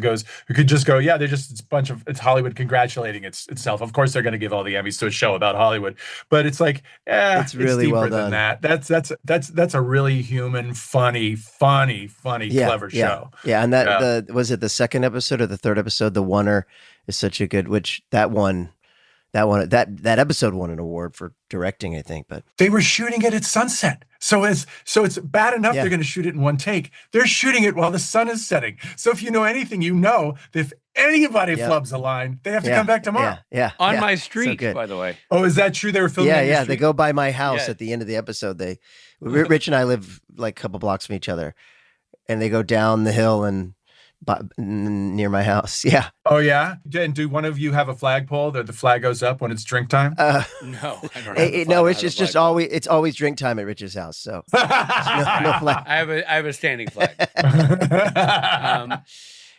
could just go, it's Hollywood congratulating itself. Of course, they're going to give all the Emmys to a show about Hollywood, but it's like, it's really deeper well than done. that. That's a really human, funny, clever show. Yeah, and was it the second episode or the third episode? The Oneer is such a good, that episode won an award for directing, I think. But they were shooting it at sunset, so it's bad enough they're going to shoot it in one take. They're shooting it while the sun is setting. So if you know anything, that if anybody flubs a line, they have to come back tomorrow. On my street, by the way. Oh, is that true? They were filming. Yeah. They go by my house at the end of the episode. Rich and I live like a couple blocks from each other, and they go down the hill and near my house. Yeah. Oh yeah. And do one of you have a flagpole that the flag goes up when it's drink time? No, I don't have no. It's just always drink time at Rich's house. So no flag. I have a standing flag.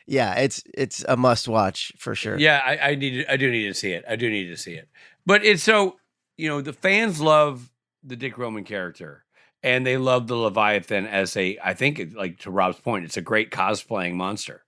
Yeah, it's a must watch for sure. Yeah, I do need to see it. But it's so, the fans love the Dick Roman character. And they love the Leviathan as I think, like to Rob's point, it's a great cosplaying monster.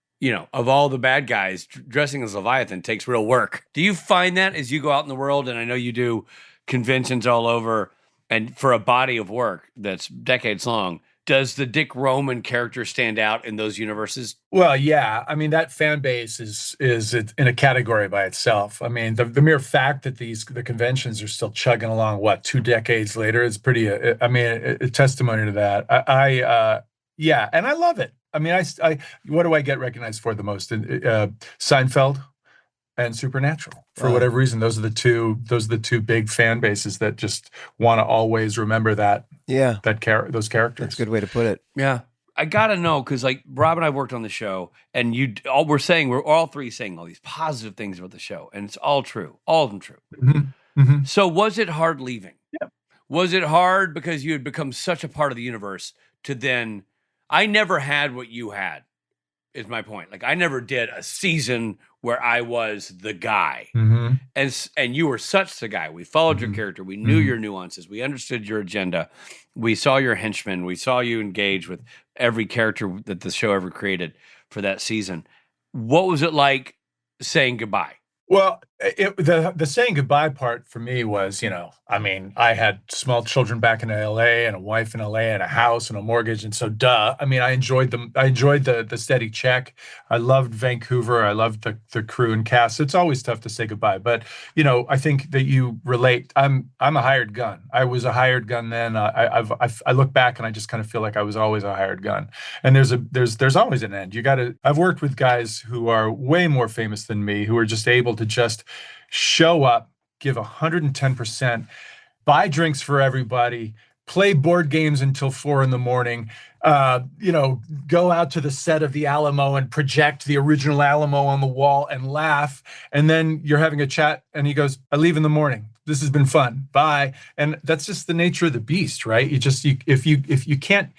Of all the bad guys, dressing as Leviathan takes real work. Do you find that as you go out in the world, and I know you do conventions all over, and for a body of work that's decades long, does the Dick Roman character stand out in those universes? Well, yeah. That fan base is in a category by itself. The mere fact that the conventions are still chugging along, 2 decades later, is pretty, a testimony to that. And I love it. What do I get recognized for the most? Seinfeld and Supernatural. For whatever reason, those are the two big fan bases that just want to always remember that. Yeah. Those characters. That's a good way to put it. Yeah. I gotta know, because like Rob and I worked on the show, and we're all three saying all these positive things about the show, and it's all true, all of them true. Mm-hmm. Mm-hmm. So was it hard leaving? Yeah. Was it hard because you had become such a part of the universe to then? I never had what you had, is my point. Like, I never did a season where I was the guy, and you were such the guy. We followed your character. We knew your nuances. We understood your agenda. We saw your henchmen. We saw you engage with every character that the show ever created for that season. What was it like saying goodbye? Well, the saying goodbye part for me was, I had small children back in LA and a wife in LA and a house and a mortgage. And so, I enjoyed them. I enjoyed the steady check. I loved Vancouver. I loved the crew and cast. It's always tough to say goodbye. But, I think that you relate. I'm a hired gun. I was a hired gun then. I look back and I just kind of feel like I was always a hired gun. And there's always an end. I've worked with guys who are way more famous than me, who are just able to just show up, give 110%, buy drinks for everybody, play board games until 4 a.m, go out to the set of the Alamo and project the original Alamo on the wall and laugh. And then you're having a chat and he goes, I leave in the morning. This has been fun. Bye. And that's just the nature of the beast, right? If you can't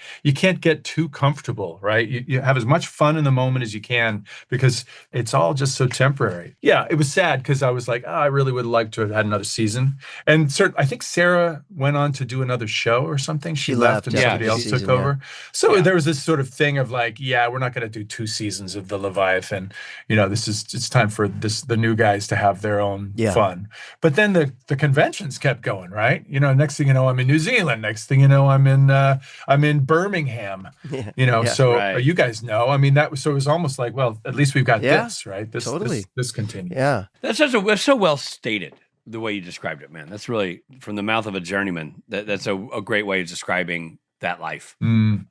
get too comfortable, right? You have as much fun in the moment as you can, because it's all just so temporary. Yeah, it was sad because I was like, I really would like to have had another season. And I think Sarah went on to do another show or something. She left and somebody else took over. So there was this sort of thing of like, we're not going to do 2 seasons of the Leviathan. It's time for the new guys to have their own fun. But then the conventions kept going, right? Next thing you know, I'm in New Zealand. Next thing you know, I'm in Birmingham. You guys know. I mean, it was almost like, well, at least we've got this, right? This continues. Yeah, that's so well stated. The way you described it, man. That's really from the mouth of a journeyman. That's a great way of describing that life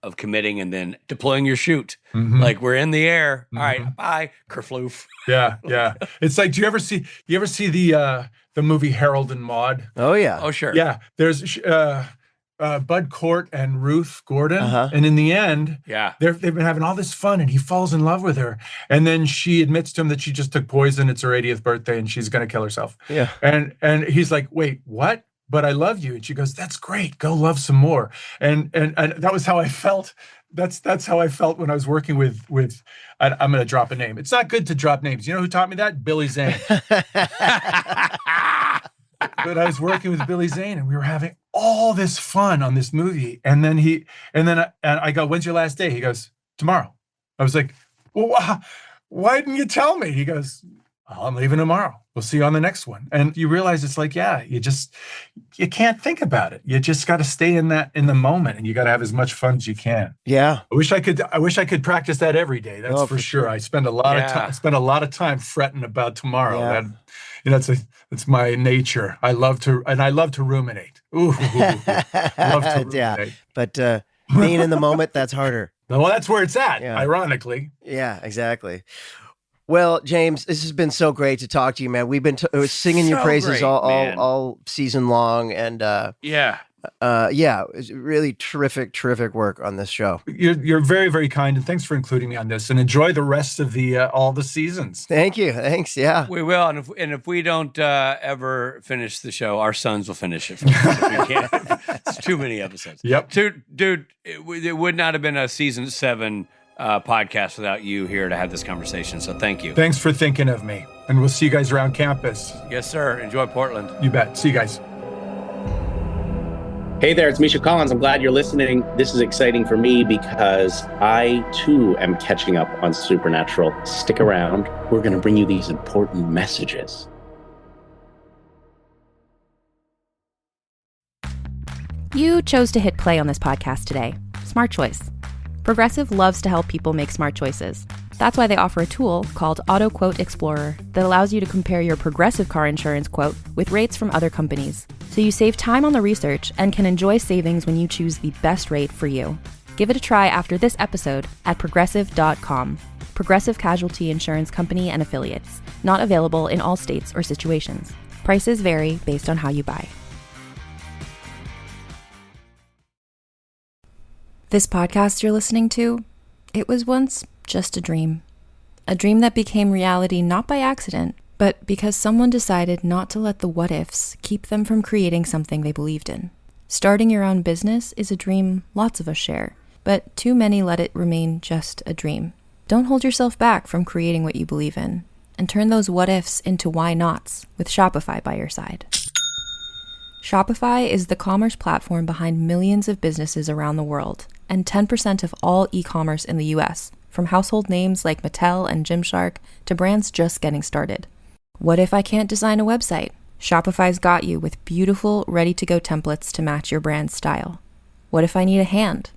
of committing and then deploying your chute. Like, we're in the air. All right, bye, kerfloof. Yeah. It's like, do you ever see the movie Harold and Maude? Oh yeah. Oh sure. Yeah. There's Bud Cort and Ruth Gordon, and in the end, they've been having all this fun, and he falls in love with her, and then she admits to him that she just took poison. It's her 80th birthday, and she's going to kill herself. Yeah. And he's like, wait, what? But I love you. And she goes, that's great. Go love some more. And that was how I felt. That's how I felt when I was working with I'm going to drop a name. It's not good to drop names. You know who taught me that? Billy Zane. But I was working with Billy Zane, and we were having all this fun on this movie. And then I go, when's your last day? He goes, tomorrow. I was like, well, why didn't you tell me? He goes, I'm leaving tomorrow. We'll see you on the next one. And you realize it's like, you can't think about it. You just got to stay in the moment, and you got to have as much fun as you can. Yeah. I wish I could practice that every day. That's for sure. I spend a lot of time fretting about tomorrow. Yeah. That's my nature. I love to ruminate. Ooh. Love to ruminate. Yeah. But being in the moment, that's harder. Well, that's where it's at, ironically. Yeah, exactly. Well, James, this has been so great to talk to you, man. We've been singing your praises all season long, and it was really terrific work on this show. You're very, very kind, and thanks for including me on this. And enjoy the rest of all the seasons. Thank you. Thanks. Yeah, we will. And if we don't ever finish the show, our sons will finish it. We can't. It's too many episodes. Yep. Dude, it would not have been a season 7 podcast without you here to have this conversation. So thank you. Thanks for thinking of me. And we'll see you guys around campus. Yes, sir. Enjoy Portland. You bet. See you guys. Hey there, it's Misha Collins. I'm glad you're listening. This is exciting for me because I too am catching up on Supernatural. Stick around. We're going to bring you these important messages. You chose to hit play on this podcast today. Smart choice. Progressive loves to help people make smart choices. That's why they offer a tool called Auto Quote Explorer that allows you to compare your Progressive car insurance quote with rates from other companies. So you save time on the research and can enjoy savings when you choose the best rate for you. Give it a try after this episode at Progressive.com. Progressive Casualty Insurance Company and Affiliates. Not available in all states or situations. Prices vary based on how you buy. This podcast you're listening to, it was once just a dream. A dream that became reality not by accident, but because someone decided not to let the what-ifs keep them from creating something they believed in. Starting your own business is a dream lots of us share, but too many let it remain just a dream. Don't hold yourself back from creating what you believe in, and turn those what-ifs into why-nots with Shopify by your side. Shopify is the commerce platform behind millions of businesses around the world, and 10% of all e-commerce in the US, from household names like Mattel and Gymshark to brands just getting started. What if I can't design a website? Shopify's got you with beautiful, ready-to-go templates to match your brand's style. What if I need a hand?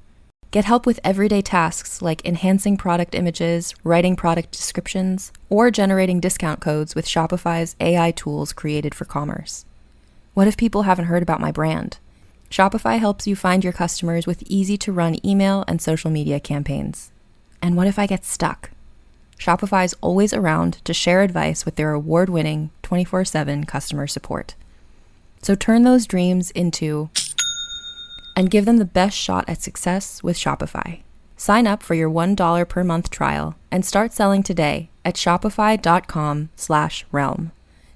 Get help with everyday tasks like enhancing product images, writing product descriptions, or generating discount codes with Shopify's AI tools created for commerce. What if people haven't heard about my brand? Shopify helps you find your customers with easy-to-run email and social media campaigns. And what if I get stuck? Shopify's always around to share advice with their award-winning 24/7 customer support. So turn those dreams into and give them the best shot at success with Shopify. Sign up for your $1 per month trial and start selling today at shopify.com/realm.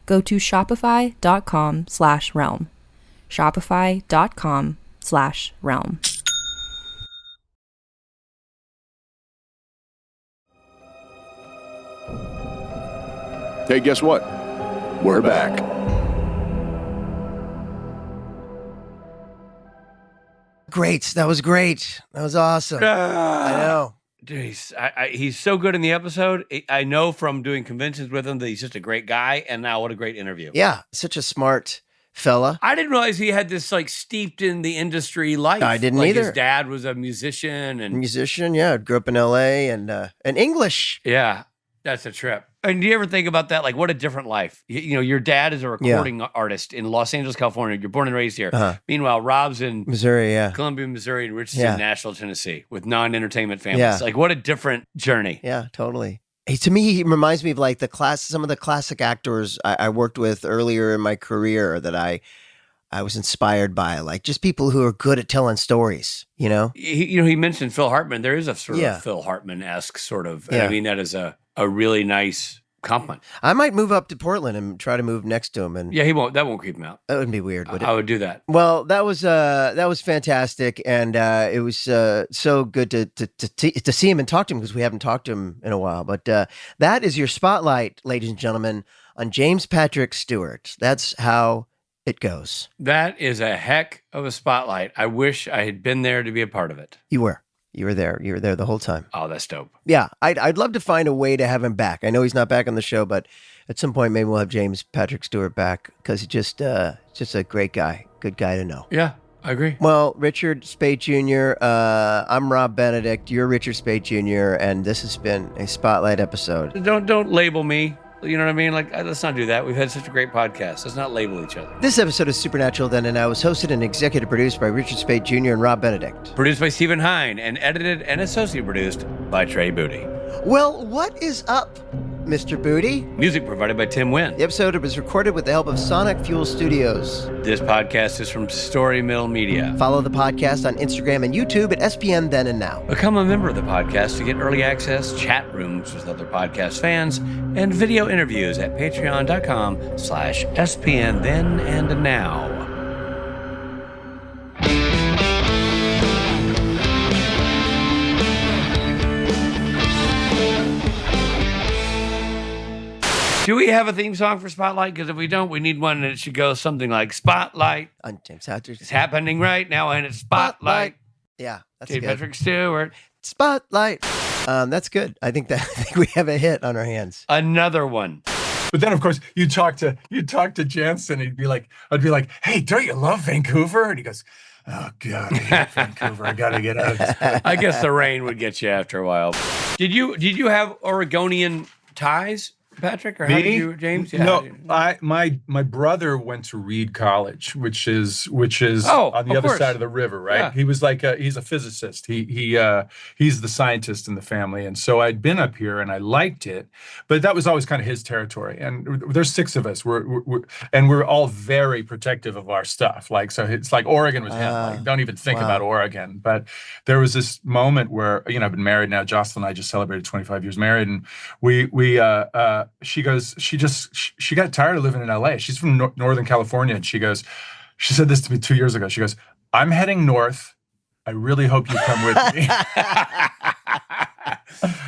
Go to shopify.com/realm. Shopify.com/realm. Hey, guess what? We're back. Great. That was great. That was awesome. I know. Dude, he's so good in the episode. I know from doing conventions with him that he's just a great guy. And now what a great interview. Yeah. Such a smart fella. I didn't realize he had this like steeped in the industry life. I didn't like either. His dad was a musician and Yeah. Grew up in LA and English. Yeah. That's a trip. And do you ever think about that? Like, what a different life. You know, your dad is a recording artist in Los Angeles, California. You're born and raised here. Meanwhile, Rob's in Missouri, Columbia, Missouri, and Richard's in Nashville, Tennessee, with non-entertainment families. Like, what a different journey. Yeah, totally. Hey, to me, he reminds me of like some of the classic actors I worked with earlier in my career that I was inspired by, like just people who are good at telling stories, you know? He mentioned Phil Hartman. There is a sort of Phil Hartman-esque sort of, and I mean, that is a really nice compliment. I might move up to Portland and try to move next to him. And yeah, that won't creep him out. That wouldn't be weird, would it? I would do that. Well, that was fantastic, and it was so good to see him and talk to him because we haven't talked to him in a while. But that is your spotlight, ladies and gentlemen, on James Patrick Stewart. That's how it goes. That is a heck of a spotlight. I wish I had been there to be a part of it. You were there. You were there the whole time. Oh, that's dope. Yeah, I'd love to find a way to have him back. I know he's not back on the show, but at some point maybe we'll have James Patrick Stewart back because he's just a great guy, good guy to know. Yeah, I agree. Well, Richard Spade Jr., I'm Rob Benedict. You're Richard Spade Jr., and this has been a Spotlight episode. Don't label me. You know what I mean? Like, let's not do that. We've had such a great podcast. Let's not label each other. This episode of Supernatural Then and Now was hosted and executive produced by Richard Spade Jr. and Rob Benedict. Produced by Stephen Hine and edited and associate produced by Trey Booty. Well, what is up, Mr. Booty? Music provided by Tim Wynn. The episode was recorded with the help of Sonic Fuel Studios. This podcast is from Story Mill Media. Follow the podcast on Instagram and YouTube at SPN Then and Now. Become a member of the podcast to get early access, chat rooms with other podcast fans, and video interviews at patreon.com/SPN Then and Now. Do we have a theme song for Spotlight? Because if we don't, we need one, and it should go something like Spotlight. On James Patrick. It's happening right now, and it's Spotlight. Yeah, that's James good. Patrick Stewart. Spotlight. That's good. I think we have a hit on our hands. Another one. But then, of course, you talk to Jansen. I'd be like, "Hey, don't you love Vancouver?" And he goes, "Oh God, I hate Vancouver. I gotta get out of this place." I guess the rain would get you after a while. Did you have Oregonian ties, Patrick, or how did you, James? Yeah. No, my brother went to Reed College, which is on the other side of the river, right? Yeah. He was like he's a physicist. He's the scientist in the family, and so I'd been up here and I liked it, but that was always kind of his territory. And there's 6 of us. We're all very protective of our stuff. Like, so it's like Oregon was him. Like, don't even think about Oregon. But there was this moment where I've been married now. Jocelyn and I just celebrated 25 years married, and she got tired of living in LA. She's from Northern California. And she said this to me 2 years ago. She goes, "I'm heading north. I really hope you come with me."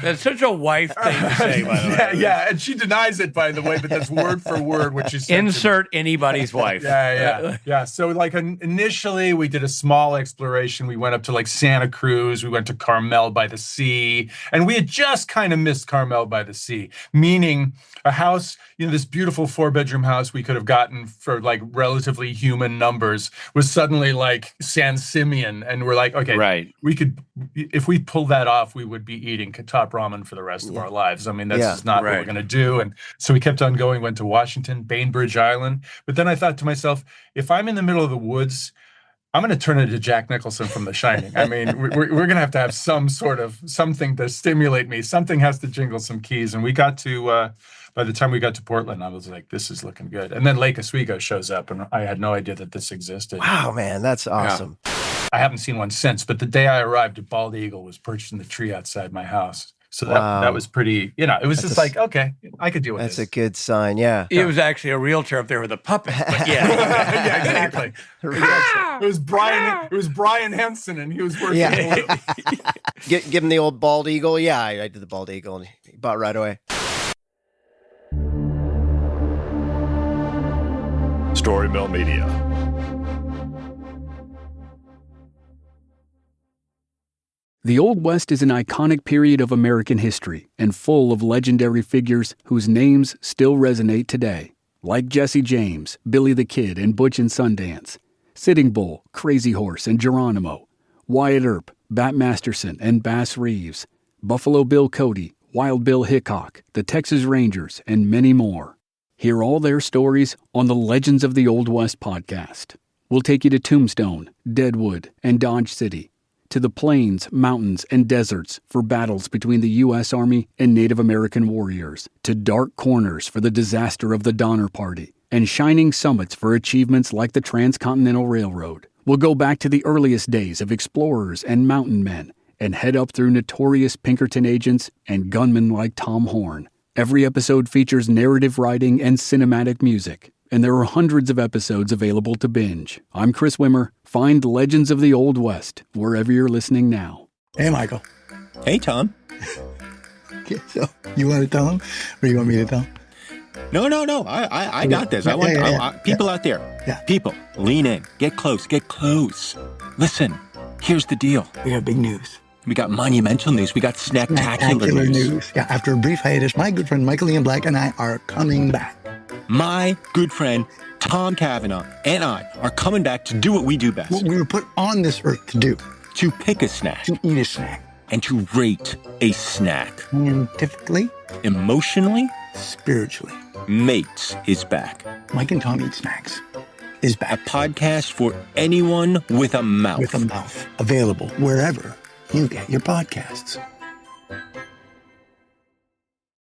That's such a wife thing to say, by the way. Yeah, and she denies it, by the way, but that's word for word what she said. Insert anybody's wife. Yeah. So like initially we did a small exploration. We went up to like Santa Cruz. We went to Carmel by the Sea. And we had just kind of missed Carmel by the Sea, meaning a house, this beautiful 4-bedroom house we could have gotten for like relatively human numbers was suddenly like San Simeon. And we're like, okay, right. We could, if we pull that off, we would be eating top ramen for the rest of our lives. I mean, that's just not what we're going to do. And so we kept on going, went to Washington, Bainbridge Island. But then I thought to myself, if I'm in the middle of the woods, I'm going to turn into Jack Nicholson from The Shining. I mean, we're going to have something to stimulate me. Something has to jingle some keys. And we got to, by the time we got to Portland, I was like, this is looking good. And then Lake Oswego shows up, and I had no idea that this existed. Wow, man, that's awesome. Yeah. I haven't seen one since, but the day I arrived, a bald eagle was perched in the tree outside my house. So that was pretty, it was just like, okay, I could deal with this. That's a good sign, yeah. It was actually a realtor up there with a puppet, but yeah. Yeah, exactly. It was Brian Henson, and he was working. Yeah. Give him the old bald eagle. Yeah, I did the bald eagle, and he bought right away. Story Mill Media. The Old West is an iconic period of American history and full of legendary figures whose names still resonate today, like Jesse James, Billy the Kid, and Butch and Sundance, Sitting Bull, Crazy Horse, and Geronimo, Wyatt Earp, Bat Masterson, and Bass Reeves, Buffalo Bill Cody, Wild Bill Hickok, the Texas Rangers, and many more. Hear all their stories on the Legends of the Old West podcast. We'll take you to Tombstone, Deadwood, and Dodge City, to the plains, mountains, and deserts for battles between the U.S. Army and Native American warriors, to dark corners for the disaster of the Donner Party, and shining summits for achievements like the Transcontinental Railroad. We'll go back to the earliest days of explorers and mountain men, and head up through notorious Pinkerton agents and gunmen like Tom Horn. Every episode features narrative writing and cinematic music, and there are hundreds of episodes available to binge. I'm Chris Wimmer. Find Legends of the Old West wherever you're listening now. Hey, Michael. Hey, Tom. Okay, so you want to tell him, or you want me to tell him? No. I got this. People out there. Yeah. People, lean in. Get close. Listen, here's the deal. We got big news. We got monumental news. We got snacktacular news. Yeah, after a brief hiatus, my good friend Michael Ian Black and I are coming back. My good friend Tom Cavanaugh and I are coming back to do what we do best. What we were put on this earth to do. To pick a snack. To eat a snack. And to rate a snack. Scientifically. Emotionally. Spiritually. Mates is back. Mike and Tom Eat Snacks is back. A podcast for anyone with a mouth. With a mouth. Available wherever you get your podcasts.